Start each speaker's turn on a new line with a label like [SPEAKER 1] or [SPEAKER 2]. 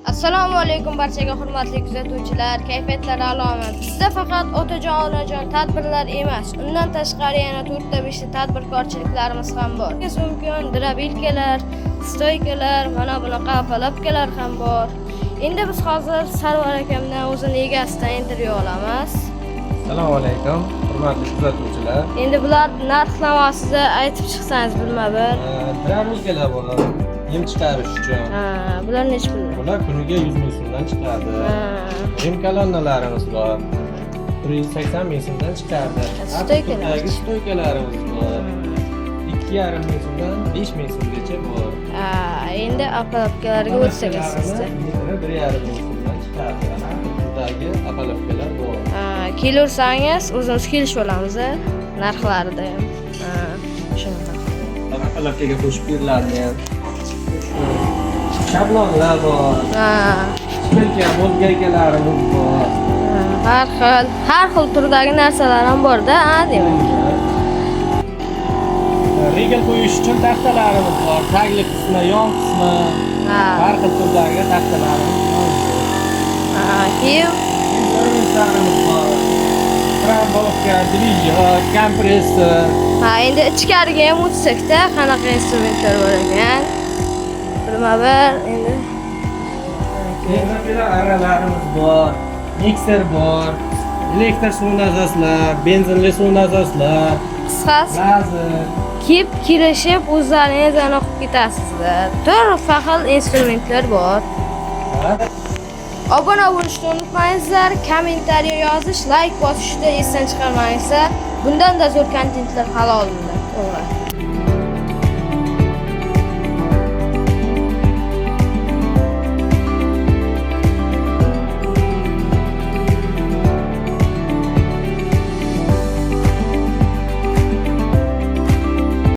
[SPEAKER 1] Assalomu alaykum barchaga hurmatli kuzatuvchilar, kayfiyatlari alomat. Bizda faqat otajon onajon tadbirlar emas, undan tashqari yana 4-5 ta tadbirkorchiliklarimiz ham bor. Siz mumkin drabilkalar, stoykalar, mana bunaqa palapkalar ham bor. Endi biz hozir Sarvar akamdan o'zini egasidan intervyu olamiz.
[SPEAKER 2] Assalomu alaykum, hurmatli kuzatuvchilar.
[SPEAKER 1] Endi bular narx-navosini aytib chiqsangiz bilmadim.
[SPEAKER 2] Drabilkalar bor. Yem chiqarish uchun.
[SPEAKER 1] Bular necha pul?
[SPEAKER 2] Bular kuniga 100 ming so'mdan chiqadi. Yem kolonnalarimiz bor. 180 ming so'mdan chiqadi. Stoykalarimiz bor. 2,5 ming so'mdan 5 ming so'mgacha bor.
[SPEAKER 1] Endi apalapkalarga o'tsak sizda.
[SPEAKER 2] 1,5 ming so'mdan chiqadi. Bulardagi apalapkalar bor.
[SPEAKER 1] Kelursangiz o'zimiz kelishib olamiz narxlarida ham. Shunaqa.
[SPEAKER 2] Apalapkaga qo'shib beriladi ham. Shablonlar bor. Shpilka, mo'lgaykalarimiz bor.
[SPEAKER 1] Har xil turdagi narsalar ham bor-da, demak.
[SPEAKER 2] Regal qo'yish uchun taxtalarimiz bor. Tagli qismi, yon qismi. Har xil turdagi taxtalarimiz bor.
[SPEAKER 1] Keyin
[SPEAKER 2] Instrumentlarimiz bor. Trambolovka, dvijok, kompressor.
[SPEAKER 1] Endi ichkariga ham o'tsak-da, qanaqa instrumentlar bor ekan. Bilmadim, endi.
[SPEAKER 2] Endi aralarimiz bor. Mikser bor. Elektr suv nasoslar, benzinli suv nasoslar.
[SPEAKER 1] Qisqasi
[SPEAKER 2] Lazer.
[SPEAKER 1] kirishib o'zlaringiz o'qib ketasizlar. Turli xil instrumentlar bor. Obuna bo'lishni unutmangizlar, kommentariy yozish, like bosishni esdan chiqarmangizlar. Bundan da zo'r kontentlar hali oldinda. To'g'ri.